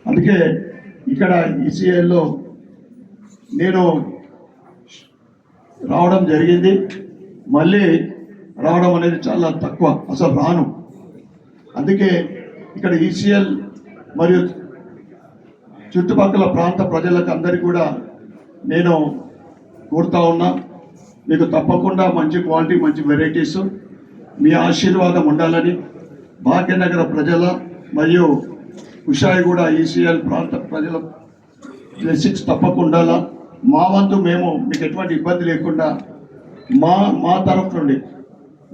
అందుకే ఇక్కడ ఈసీఐలో నేను రావడం జరిగింది. మళ్ళీ రావడం అనేది చాలా తక్కువ, అసలు రాను. అందుకే ఇక్కడ ఈసీఎల్ మరియు చుట్టుపక్కల ప్రాంత ప్రజలకు అందరికీ కూడా నేను కోరుతా ఉన్నా, మీకు తప్పకుండా మంచి క్వాలిటీ, మంచి వెరైటీస్, మీ ఆశీర్వాదం ఉండాలని భాగ్యనగర ప్రజల మరియు కుషాయిగూడ ఈసీఎల్ ప్రాంత ప్రజల బ్లెస్సింగ్స్ తప్పకుండా మా వంతు మేము మీకు ఎటువంటి ఇబ్బంది లేకుండా మా తరఫు నుండి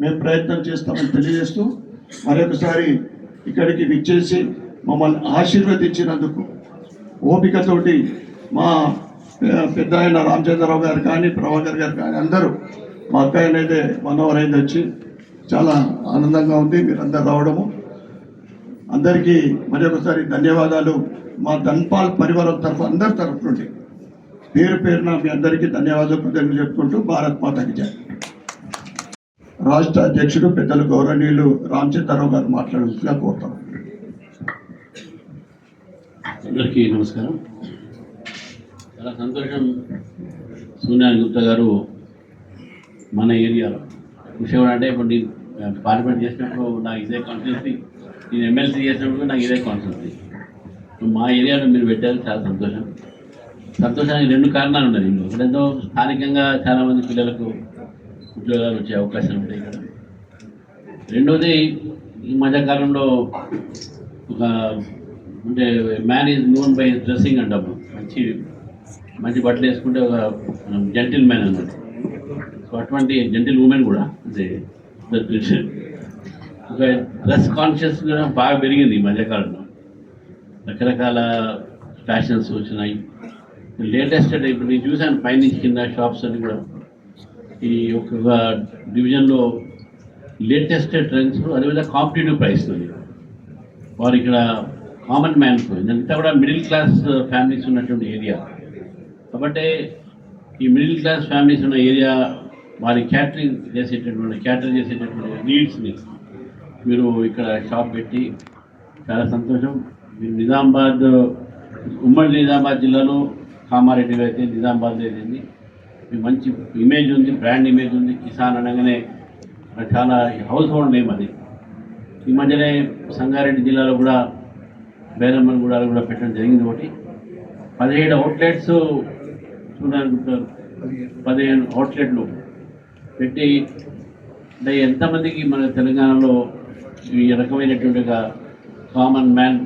మేము ప్రయత్నం చేస్తామని తెలియజేస్తూ మరొకసారి ఇక్కడికి విచ్చేసి మమ్మల్ని ఆశీర్వదించినందుకు ఓపికతోటి మా పెద్ద ఆయన రామచంద్రరావు గారు కానీ, ప్రభాకర్ గారు కానీ అందరూ మా అక్కయ్య అయితే మనోహరైంది వచ్చి చాలా ఆనందంగా ఉంది మీరందరూ రావడము. అందరికీ మరొకసారి ధన్యవాదాలు. మా ధన్పాల్ పరివారం తరఫు అందరి తరఫు నుండి పేరు పేరున మీ అందరికీ ధన్యవాదాలు కృతజ్ఞతలు చెప్పుకుంటూ భారత్ మాతాకి జై. రాష్ట్ర అధ్యక్షుడు పెద్దలు గౌరవనీయులు రామచంద్రరావు గారు మాట్లాడుతున్నా కోరుతాం. అందరికీ నమస్కారం. చాలా సంతోషం, సోనియా గుప్తా గారు మన ఏరియాలో విషయం అంటే ఇప్పుడు నేను పార్లమెంట్ చేసినప్పుడు నాకు ఇదే కాన్స్టిట్యూన్సీ, నేను ఎమ్మెల్సీ చేసినప్పుడు నాకు ఇదే కాన్స్టిట్యూన్సీ. మా ఏరియాలో మీరు పెట్టారు, చాలా సంతోషం. సంతోషానికి రెండు కారణాలు ఉన్నాయి. ఒకటేదో స్థానికంగా చాలామంది పిల్లలకు ఉద్యోగాలు వచ్చే అవకాశాలు ఉంటాయి ఇక్కడ. రెండోది ఈ మధ్యకాలంలో ఒక అంటే man is known by dressing అంటాము. మంచి బట్టలు వేసుకుంటే ఒక జెంటిల్ మ్యాన్ అన్నట్టు. సో అటువంటి జెంటిల్ ఉమెన్ కూడా అంటే ఒక డ్రెస్ కాన్షియస్ కూడా బాగా పెరిగింది ఈ మధ్యకాలంలో. రకరకాల ఫ్యాషన్స్ వచ్చినాయి. లేటెస్ట్ అంటే ఇప్పుడు నేను చూశాను పైనుంచి కింద షాప్స్ అని కూడా ఈ ఒక్కొక్క డివిజన్లో లేటెస్ట్ ట్రెండ్స్, అదేవిధంగా కాంపిటేటివ్ ప్రైస్తో వారు ఇక్కడ కామన్ మ్యాన్స్ ఇదంతా కూడా మిడిల్ క్లాస్ ఫ్యామిలీస్ ఉన్నటువంటి ఏరియా కాబట్టి ఈ మిడిల్ క్లాస్ ఫ్యామిలీస్ ఉన్న ఏరియా వారి క్యాటర్ చేసేటటువంటి నీడ్స్ని మీరు ఇక్కడ షాప్ పెట్టి చాలా సంతోషం. మీరు నిజామాబాద్, ఉమ్మడి నిజామాబాద్ జిల్లాలో కామారెడ్డిలో అయితే నిజామాబాద్లో అయితే మంచి ఇమేజ్ ఉంది, బ్రాండ్ ఇమేజ్ ఉంది. కిసాన్ అనగానే చాలా హౌస్ హోల్డ్ నేమ్ అది. ఈ మధ్యనే సంగారెడ్డి జిల్లాలో కూడా బేరమ్మగూడలో కూడా పెట్టడం జరిగింది. ఒకటి 17 అవుట్లెట్స్ చూడడానికి 15 అవుట్లెట్లు పెట్టి అంటే ఎంతమందికి మన తెలంగాణలో ఈ రకమైనటువంటి కామన్ మ్యాన్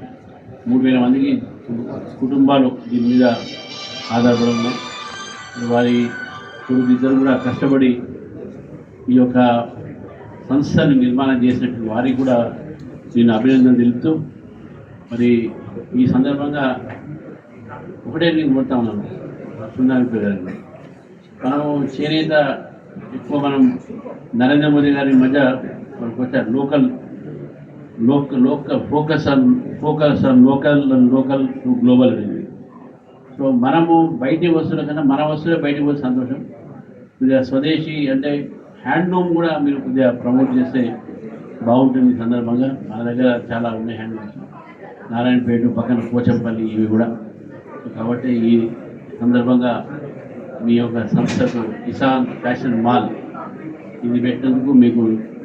3000 మందికి కుటుంబాలు దీని మీద ఆధారపడి ఉన్నాయి. వారి ఇద్దరు కూడా కష్టపడి ఈ యొక్క సంస్థని నిర్మాణం చేసినటువంటి వారికి కూడా నేను అభినందన తెలుపుతూ మరి ఈ సందర్భంగా ఒకటే నేను కోరుతా ఉన్నాను సుందరపల్లి గారిని. మనం చేనేత ఎక్కువ మనం నరేంద్ర మోదీ గారి మధ్య మనకు వచ్చారు local focus on local to global అనేది. సో మనము బయటి వస్తువుల కన్నా మన వస్తువులే బయటికి పోతే సంతోషం. కొద్దిగా స్వదేశీ అంటే హ్యాండ్లూమ్ కూడా మీరు కొద్దిగా ప్రమోట్ చేస్తే బాగుంటుంది. ఈ సందర్భంగా మన దగ్గర చాలా ఉన్నాయి హ్యాండ్లూమ్స్, నారాయణపేట పక్కన పోచంపల్లి ఇవి కూడా. కాబట్టి ఈ సందర్భంగా మీ యొక్క సంస్థకు కిసాన్ ఫ్యాషన్ మాల్ ఇది పెట్టినందుకు మీకు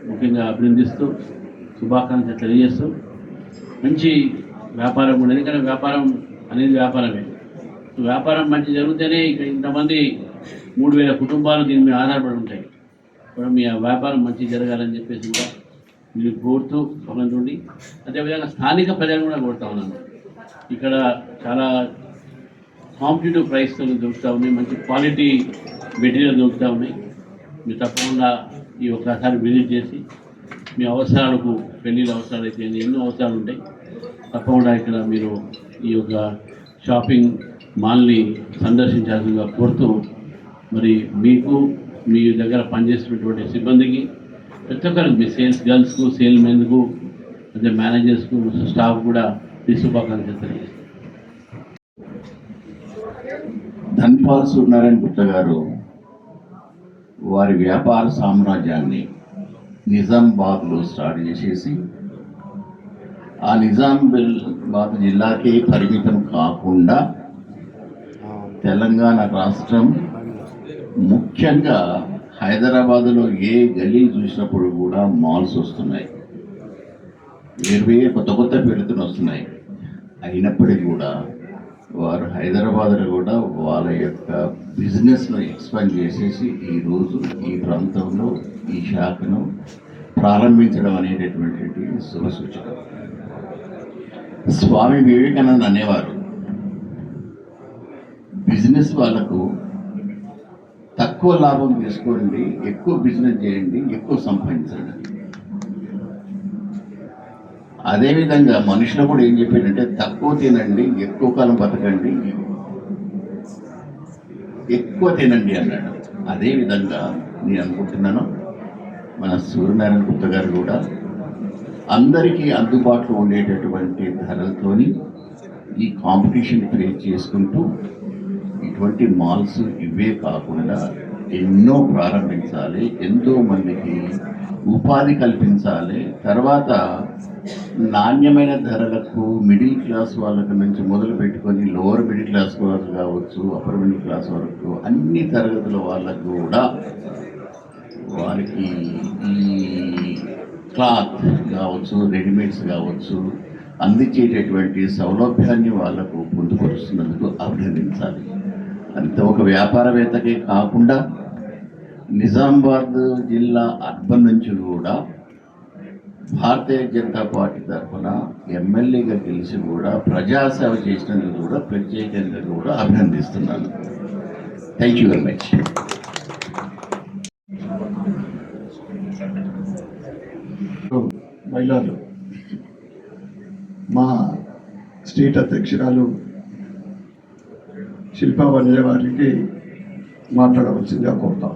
ముఖ్యంగా అభినందిస్తూ శుభాకాంక్షలు తెలియజేస్తూ మంచి వ్యాపారం కూడా, ఎందుకంటే వ్యాపారం అనేది వ్యాపారమే. వ్యాపారం మంచి జరిగితేనే ఇక్కడ ఇంతమంది 3000 కుటుంబాలు దీని మీద ఆధారపడి ఉంటాయి. కూడా మీ వ్యాపారం మంచి జరగాలని చెప్పేసి కూడా మీరు కోరుతూ ఉండి, అదేవిధంగా స్థానిక ప్రజలు కూడా కోరుతా ఉన్నాను. ఇక్కడ చాలా కాంపిటేటివ్ ప్రైస్తో దొరుకుతూ ఉన్నాయి, మంచి క్వాలిటీ మెటీరియల్ దొరుకుతూ ఉన్నాయి. మీరు తప్పకుండా ఈ ఒక్కసారి విజిట్ చేసి మీ అవసరాలకు, పెళ్ళిళ్ళ అవసరాలు అయితే ఎన్నో అవసరాలు ఉంటాయి, తప్పకుండా ఇక్కడ మీరు ఈ యొక్క షాపింగ్ మాల్ని సందర్శించాల్సిందిగా కోరుతూ మరి మీకు మీ దగ్గర పనిచేస్తున్నటువంటి సిబ్బందికి ప్రతి ఒక్కరికి, మీ సేల్స్ గర్ల్స్కు, సేల్ మెన్కు, అదే మేనేజర్స్కు, స్టాఫ్ కూడా ఈ శుభాకాంక్షలు తెలియజేస్తాను. ధన్పాల్ సూర్యనారాయణ గుప్తా గారు వారి వ్యాపార సామ్రాజ్యాన్ని నిజామాబాద్లో స్టార్ట్ చేసేసి ఆ నిజామాబాద్ జిల్లాకే పరిమితం కాకుండా తెలంగాణ రాష్ట్రం ముఖ్యంగా హైదరాబాదులో ఏ గల్లీ చూసినప్పుడు కూడా మాల్స్ వస్తున్నాయి, వేరు కొత్త కొత్త పేరుతో వస్తున్నాయి. అయినప్పటికీ కూడా వారు హైదరాబాద్లో కూడా వాళ్ళ యొక్క బిజినెస్ను ఎక్స్పాండ్ చేసేసి ఈరోజు ఈ ప్రాంతంలో ఈ శాఖను ప్రారంభించడం అనేటటువంటి శుభ సూచన. స్వామి వివేకానంద అనేవారు, బిజినెస్ వాళ్ళకు తక్కువ లాభం తీసుకోండి, ఎక్కువ బిజినెస్ చేయండి, ఎక్కువ సంపాదించండి. అదేవిధంగా మనుషులు కూడా ఏం చెప్పారంటే తక్కువ తినండి, ఎక్కువ కాలం బతకండి, ఎక్కువ తినండి అన్నాడు. అదేవిధంగా నేను అనుకుంటున్నాను మన సూర్యనారాయణ గుప్తా గారు కూడా అందరికీ అందుబాటులో ఉండేటటువంటి ధరలతోని ఈ కాంపిటీషన్ ఫేస్ చేసుకుంటూ ఇటువంటి మాల్స్ ఇవే కాకుండా ఎన్నో ప్రారంభించాలి, ఎంతో మందికి ఉపాధి కల్పించాలి. తర్వాత నాణ్యమైన ధరలకు మిడిల్ క్లాస్ వాళ్ళకి నుంచి మొదలు పెట్టుకొని లోవర్ మిడిల్ క్లాస్ వాళ్ళు కావచ్చు, అప్పర్ మిడిల్ క్లాస్ వరకు అన్ని తరగతుల వాళ్ళకు కూడా వారికి ఈ క్లాత్ కావచ్చు, రెడీమేడ్స్ కావచ్చు అందించేటటువంటి సౌలభ్యాన్ని వాళ్లకు పొందుపరుస్తున్నందుకు అభినందించాలి. అంతే ఒక వ్యాపారవేత్తకే కాకుండా నిజామాబాద్ జిల్లా అర్బన్ నుంచి కూడా భారతీయ జనతా పార్టీ తరఫున ఎమ్మెల్యేగా గెలిచి కూడా ప్రజాసేవ చేసినందుకు కూడా ప్రత్యేకంగా కూడా అభినందిస్తున్నాను. Thank you very much. మహిళలు మా స్టేట్ అధ్యక్షురాలు శిల్పా వనిజ వారికి మాట్లాడవలసిందిగా కోరుతాం.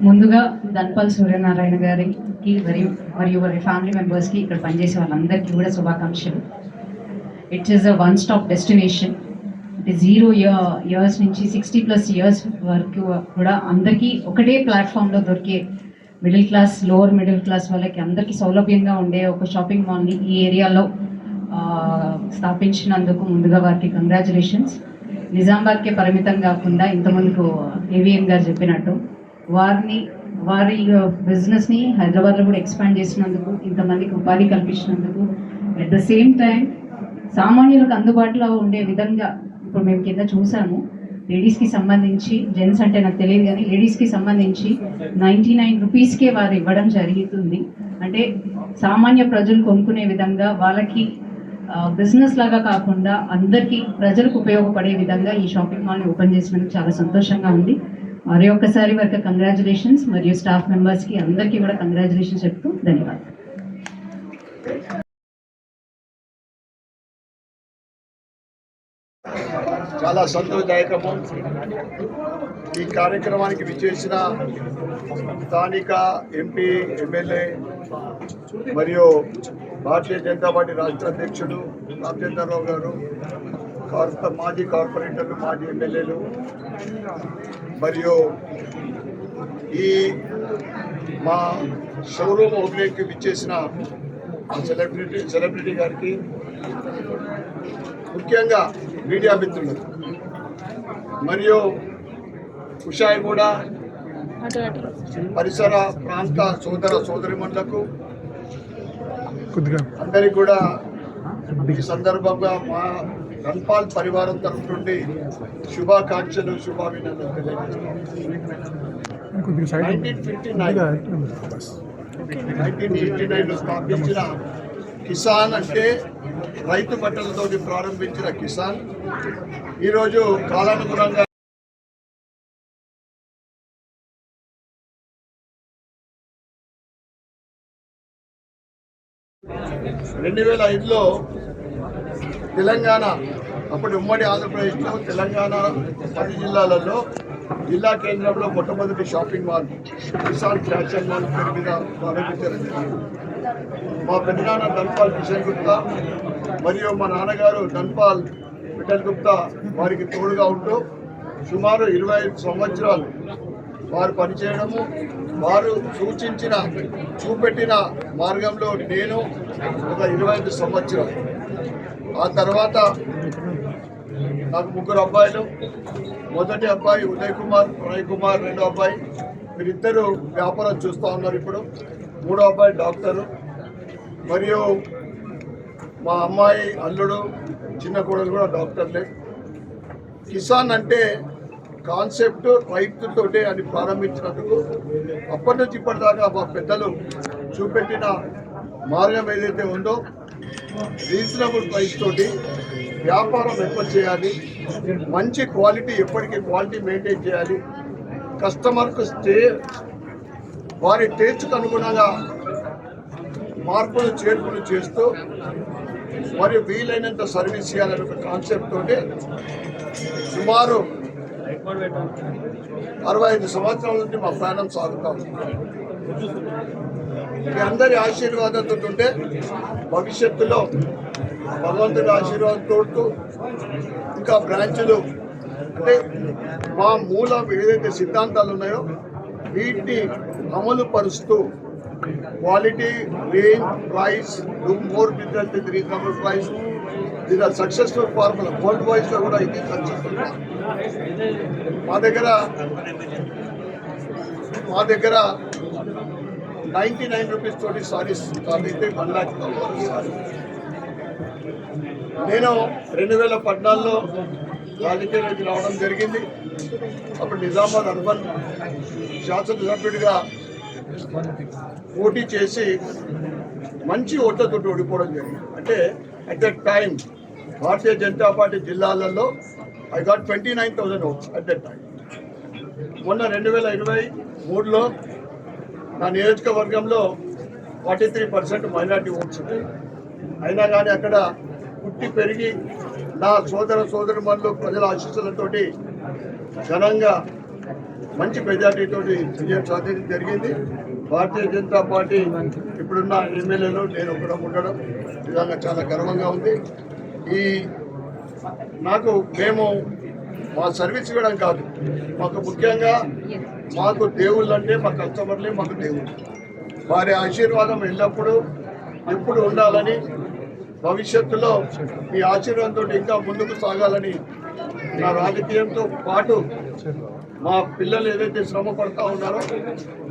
ముందుగా ధన్పాల్ సూర్యనారాయణ గారికి మరియు వారి ఫ్యామిలీ మెంబర్స్కి, ఇక్కడ పనిచేసే వాళ్ళందరికీ కూడా శుభాకాంక్షలు. It is a one stop destination. అంటే 0 ఇయర్స్ నుంచి 60+ ఇయర్స్ వరకు కూడా అందరికీ ఒకటే ప్లాట్ఫామ్లో దొరికే middle class, lower middle class వాళ్ళకి అందరికీ సౌలభ్యంగా ఉండే ఒక షాపింగ్ మాల్ని ఈ ఏరియాలో స్థాపించినందుకు ముందుగా వారికి కంగ్రాచులేషన్స్. నిజామాబాద్కే పరిమితం కాకుండా ఇంతమందికి ఏవిఎం గారు చెప్పినట్టు వారి బిజినెస్ని హైదరాబాద్లో కూడా ఎక్స్పాండ్ చేసినందుకు, ఇంతమందికి ఉపాధి కల్పించినందుకు, అట్ ద సేమ్ టైం సామాన్యులకు అందుబాటులో ఉండే విధంగా ఇప్పుడు మేము కింద చూసాము. లేడీస్కి సంబంధించి, జెంట్స్ అంటే నాకు తెలియదు కానీ లేడీస్కి సంబంధించి 99 రూపీస్కే వారు ఇవ్వడం జరుగుతుంది. అంటే సామాన్య ప్రజలు కొనుక్కునే విధంగా, వాళ్ళకి బిజినెస్ లాగా కాకుండా అందరికీ ప్రజలకు ఉపయోగపడే విధంగా ఈ షాపింగ్ మాల్ని ఓపెన్ చేసినందుకు చాలా సంతోషంగా ఉంది. మరి ఒక్కసారి వారికి కంగ్రాచులేషన్స్, మరియు స్టాఫ్ మెంబర్స్కి అందరికీ కూడా కంగ్రాచులేషన్స్ చెప్తూ ధన్యవాదాలు. చాలా సంతోషదాయకము. ఈ కార్యక్రమానికి విచ్చేసిన స్థానిక ఎంపీ, ఎమ్మెల్యే మరియు భారతీయ జనతా పార్టీ రాష్ట్ర అధ్యక్షుడు రామచంద్రరావు గారు, మాజీ కార్పొరేటర్లు, మాజీ ఎమ్మెల్యేలు మరియు ఈ మా షోరూమ్ ఓపెనింగ్కి విచ్చేసిన సెలబ్రిటీ గారికి, ముఖ్యంగా మీడియా మిత్రులు మరియు ఉషాయిగూడ పరిసర ప్రాంత సోదరిమణులకు అందరికీ కూడా ఈ సందర్భంగా మా ధన్పాల్ పరివారం తరఫు నుండి శుభాకాంక్షలు, శుభాభినందనలు తెలియజేస్తున్నాను. 1959లో స్థాపించిన కిసాన్ అంటే రైతు బట్టలతోటి ప్రారంభించిన కిసాన్ ఈరోజు కాలానుగుణంగా 2005లో తెలంగాణ, అప్పటి ఉమ్మడి ఆంధ్రప్రదేశ్లో తెలంగాణ 10 జిల్లాలలో జిల్లా కేంద్రంలో మొట్టమొదటి shopping mall Kisan fashion mall పేరు మీద ప్రారంభించడం జరిగింది. మా పెద్దనాన్న ధన్పాల్ కిషన్ గుప్తా మరియు మా నాన్నగారు ధన్పాల్ విఠల్ గుప్తా వారికి తోడుగా ఉంటూ సుమారు 25 సంవత్సరాలు వారు పనిచేయడము, వారు సూచించిన చూపెట్టిన మార్గంలో నేను ఒక 25 సంవత్సరాలు. ఆ తర్వాత నాకు 3 అబ్బాయిలు. మొదటి అబ్బాయి ఉదయ్ కుమార్, ప్రణయ్ కుమార్, రెండో అబ్బాయి వీరిద్దరూ వ్యాపారం చూస్తూ ఉన్నారు. ఇప్పుడు 3వ అబ్బాయి డాక్టరు, మరియు మా అమ్మాయి అల్లుడు చిన్న కోడలు కూడా డాక్టర్లే. కిసాన్ అంటే కాన్సెప్ట్ రైతుతోటే అని ప్రారంభించినందుకు అప్పటి నుంచి ఇప్పటిదాకా మా పెద్దలు చూపెట్టిన మార్గం ఏదైతే ఉందో రీజనబుల్ ప్రైస్ తోటి వ్యాపారం ఎక్కువ చేయాలి, మంచి క్వాలిటీ ఎప్పటికీ క్వాలిటీ మెయింటైన్ చేయాలి, కస్టమర్కు వారి టేస్ట్కు అనుగుణంగా మార్పులు చేర్పులు చేస్తూ మరియు వీలైనంత సర్వీస్ చేయాలనే ఒక కాన్సెప్ట్ తోటి సుమారు 65 సంవత్సరాల నుండి మా ప్రయాణం సాగుతా ఉంది. మీ అందరి ఆశీర్వాదంతో ఉంటే భవిష్యత్తులో భగవంతుడి ఆశీర్వాదంతో ఇంకా బ్రాంచ్లు అంటే మా మూలం ఏదైతే సిద్ధాంతాలు ఉన్నాయో వీటిని అమలు పరుస్తూ quality, range, price, do more business with reasonable price. ఇది సక్సెస్ఫుల్ ఫార్ములా. వరల్డ్ వైజ్ లో కూడా ఇది సక్సెస్ఫుల్. మా దగ్గర 99 రూపీస్ తోటి సారీస్ అయితే 1 లాక్ సారీ. నేను 2014లో రాజకీయాల్లోకి రావడం జరిగింది. అప్పుడు నిజామాబాద్ అర్బన్ శాసనసభ్యుడిగా పోటీ చేసి మంచి ఓట్లతో ఓడిపోవడం జరిగింది. అంటే at that time Bharatiya Janata Party జిల్లాలలో I got 29,000 votes at that time. మొన్న 2023లో నా నియోజకవర్గంలో 43% మైనార్టీ ఓట్స్ ఉన్నాయి. అయినా కానీ అక్కడ పుట్టి పెరిగి నా సోదరుమణులు ప్రజల ఆశీస్సులతోటి ఘనంగా మంచి మెజార్టీతో విజయం సాధించడం జరిగింది. భారతీయ జనతా పార్టీ ఇప్పుడున్న ఎమ్మెల్యేలు నేను కూడా ఉండడం నిజంగా చాలా గర్వంగా ఉంది. మేము మా సర్వీస్ ఇవ్వడం కాదు, మాకు ముఖ్యంగా మాకు దేవుళ్ళు అంటే మా కస్టమర్లే మాకు దేవుళ్ళు. వారి ఆశీర్వాదం ఎల్లప్పుడూ ఎప్పుడు ఉండాలని, భవిష్యత్తులో మీ ఆశీర్వాదంతో ఇంకా ముందుకు సాగాలని, నా రాజకీయంతో పాటు మా పిల్లలు ఏదైతే శ్రమ పడుతూ ఉన్నారో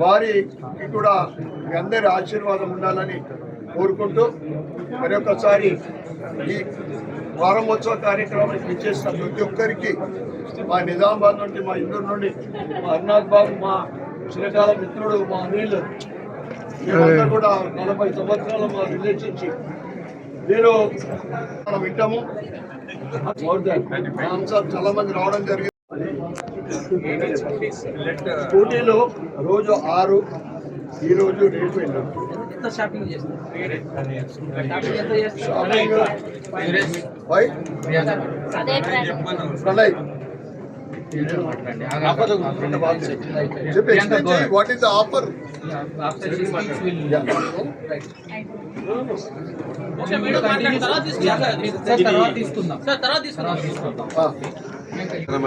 వారికి కూడా మీ అందరి ఆశీర్వాదం ఉండాలని కోరుకుంటూ మరొకసారి ఈ వారమోత్సవ కార్యక్రమానికి ఇచ్చేసిన ప్రతి ఒక్కరికి మా నిజామాబాద్ నుండి, మా ఇందూరు నుండి, మా అర్నాథ్ బాబు, మా చిరకాల మిత్రుడు, మా అనిల్, మేమంతా కూడా 40 సంవత్సరాల మా రిలేషన్షిప్. నేను మనం వింటాము. చాలా మంది రావడం జరిగింది. స్కూటీలో రోజు 6, ఈ రోజు రేపు shopping Pranay what is the offer?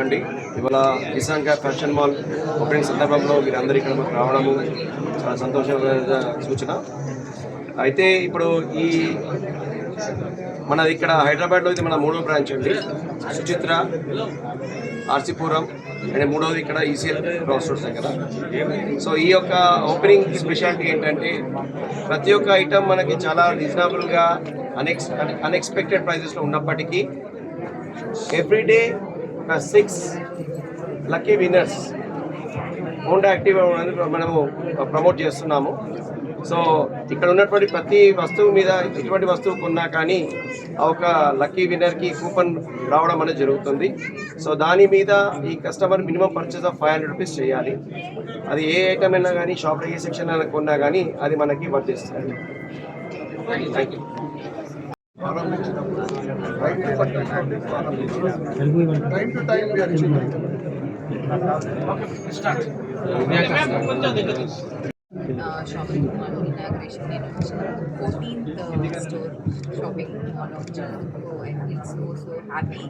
అండి ఇవాళ Kisan cap fashion mall opening సందర్భంలో మీరందరూ ఇక్కడ రావడము చాలా సంతోషమైన సూచన. అయితే ఇప్పుడు మనది ఇక్కడ హైదరాబాద్లో ఇది మన 3వ బ్రాంచ్ అండి, సుచిత్ర, ఆర్సీపురం, అండ్ 3వది ఇక్కడ ఈసీఎల్ క్రాస్ రోడ్స్ దగ్గర. సో ఈ యొక్క ఓపెనింగ్ స్పెషాలిటీ ఏంటంటే ప్రతి ఒక్క ఐటమ్ మనకి చాలా రీజనబుల్గా అన్ఎక్స్పెక్టెడ్ ప్రైజెస్లో ఉన్నప్పటికీ everyday 6 lucky winners Honda Activa మనము ప్రమోట్ చేస్తున్నాము. సో ఇక్కడ ఉన్నటువంటి ప్రతి వస్తువు మీద ఎటువంటి వస్తువు కొన్నా కానీ ఒక లక్కీ విన్నర్కి కూపన్ రావడం అనేది జరుగుతుంది. సో దాని మీద ఈ customer minimum purchase of 500 rupees చేయాలి. అది ఏ ఐటమ్ అయినా కానీ షాప్లో ఏ సెక్షన్ అయినా కొన్నా కానీ అది మనకి వర్తిస్తుంది. Thank you. Time to time shopping mall inauguration నేను 14th స్టోర్ షాపింగ్ మాల్ వచ్చినందుకు ఐ ఫీల్ సో హ్యాపీ.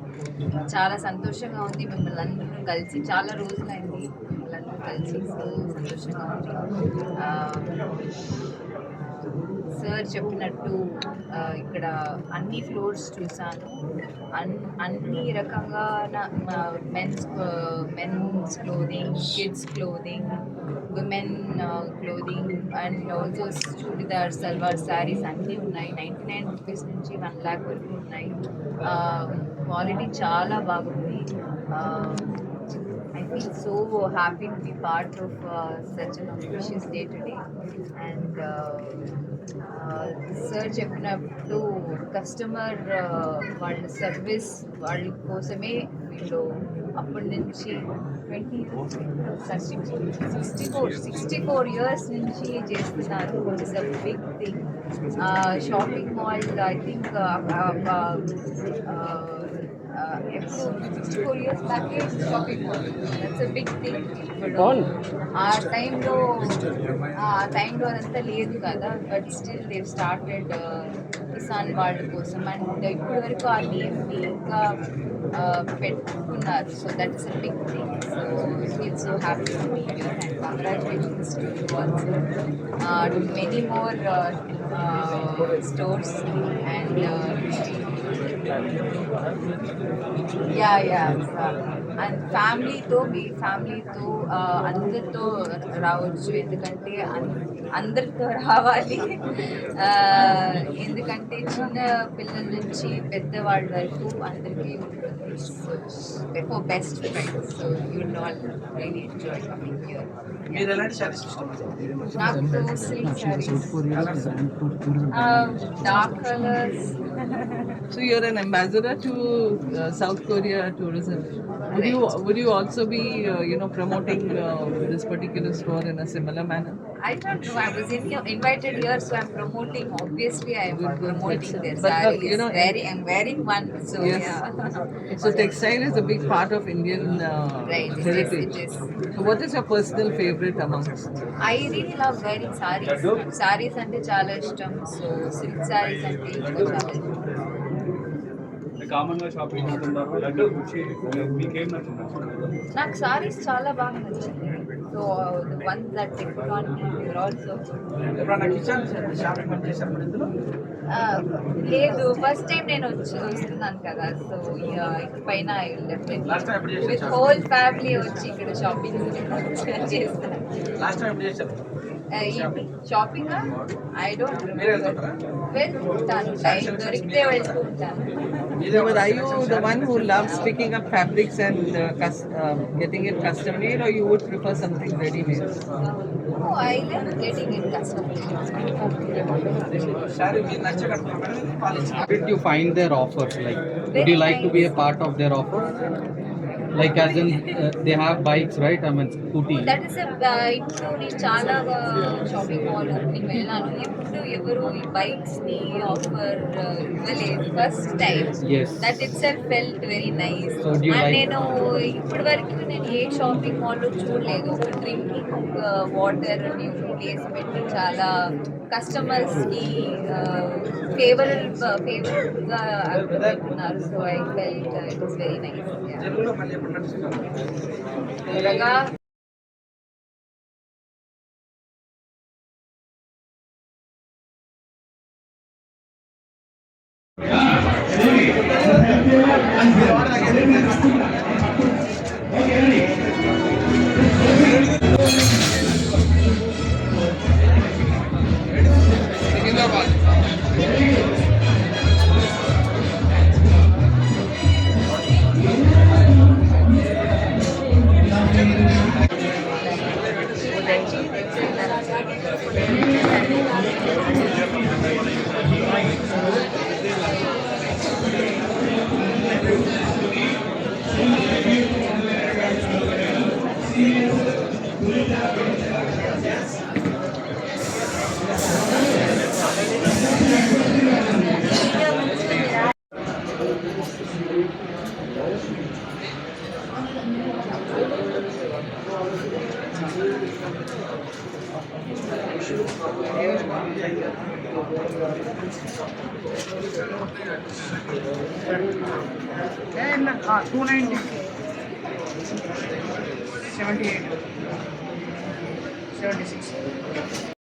చాలా సంతోషంగా ఉంది మిమ్మల్ని అందరూ కలిసి. చాలా రోజులైంది మిమ్మల్ని కలిసి సో సంతోషంగా ఉంది. సార్ చెప్పినట్టు ఇక్కడ అన్ని ఫ్లోర్స్ చూసాను. అన్ని రకంగా men's clothing, kids clothing, women clothing and also churidar, salwar saris అన్నీ ఉన్నాయి. 99 రూపీస్ నుంచి 1 lakh వరకు ఉన్నాయి. క్వాలిటీ చాలా బాగుంది. I feel so happy to be part of such an auspicious day today. And sir చెప్పినప్పుడు కస్టమర్ వాళ్ళ సర్వీస్ వాళ్ళ కోసమే వీళ్ళు అప్పటి నుంచి 64 years నుంచి చేస్తున్నారు. It's a big thing. Shopping mall I think 64 years back shopping mall that's a big thing. ఇప్పుడు ఆ టైంలో అదంతా లేదు కదా, but still they started Kisan వాళ్ళ కోసం అండ్ ఇప్పటి వరకు ఆ నేమ్ని ఇంకా పెట్టుకున్నారు. So that is a big thing. So it's so happy to be here and congratulations to you also to many more stores and and ఫ్యామిలీతో అందరితో రావచ్చు, ఎందుకంటే అందరితో రావాలి. ఎందుకంటే చిన్న పిల్లల నుంచి పెద్దవాళ్ళ వరకు అందరికీ ఉంటుంది. So best friends. So you all really enjoy coming here. నాకు silk saris, dark colours. So you're an ambassador to South Korea tourism. Would you also be promoting this particular store in a similar manner? I don't know. I was invited here, so I'm promoting. Obviously, I'm promoting their but, sarees. I'm wearing one, so Yes. yeah. So textile is a big part of Indian Right, heritage. it is. So what is your personal favorite amongst? I really love wearing sarees. Sarees ante chaala ishtam. So silk sarees ante ఇంకా చాలా ఇష్టం. Common గా shopping చేస్తుంటారు, అలాగే మీకేం నచ్చింది? నాకు సారీస్ చాలా బాగా నచ్చింది. So the one that tech on also ఎప్పుడన్నా కిచెన్ షాపింగ్ చేశారు ఇందులో? లేదు, ఫస్ట్ టైం నేను వస్తున్నాను కదా. సో ఇకపైన Last time ఎప్పుడు చేశారు? విత్ హోల్ ఫ్యామిలీ వచ్చి ఇక్కడ షాపింగ్ చేస్తాను. లాస్ట్ టైం ఎప్పుడు చేశారు? షాపింగ్ ఐ డోంట్ మీరే వెళ్తుంటారా? వెళ్తుంటాను, టైం దొరికితే వెళ్తూ ఉంటాను. But are you the one who loves picking up fabrics and getting it custom made, or you would prefer something ready made? Oh, I love getting it custom made. Sari మీరు నచ్చ కట్టుకున్నారా? How did you find their offers? Like, would you like to be a part of their offer? Like, as in, they have bikes, right? I mean, scooty. That is ఇప్పుడు నేను చాలా shopping mall opening వెళ్ళాను. ఎప్పుడు ఎవరు ఈ bikes ని offer ఇవ్వలేదు. First time. Yes. That it self felt very nice. So do you and like- నేను ఇప్పటి వరకు నేను ఏ షాపింగ్ మాల్లో చూడలేదు. ఒక డ్రింకింగ్ వాటర్ ప్లేస్ పెట్టి చాలా కస్టమర్స్ కి ఫేవరబుల్గా పెట్టున్నారు. So I felt it is very nice. తెలుగులో మళ్ళీ ఎప్పుడు నడుస్తున్నారు? త్వరగా 78 76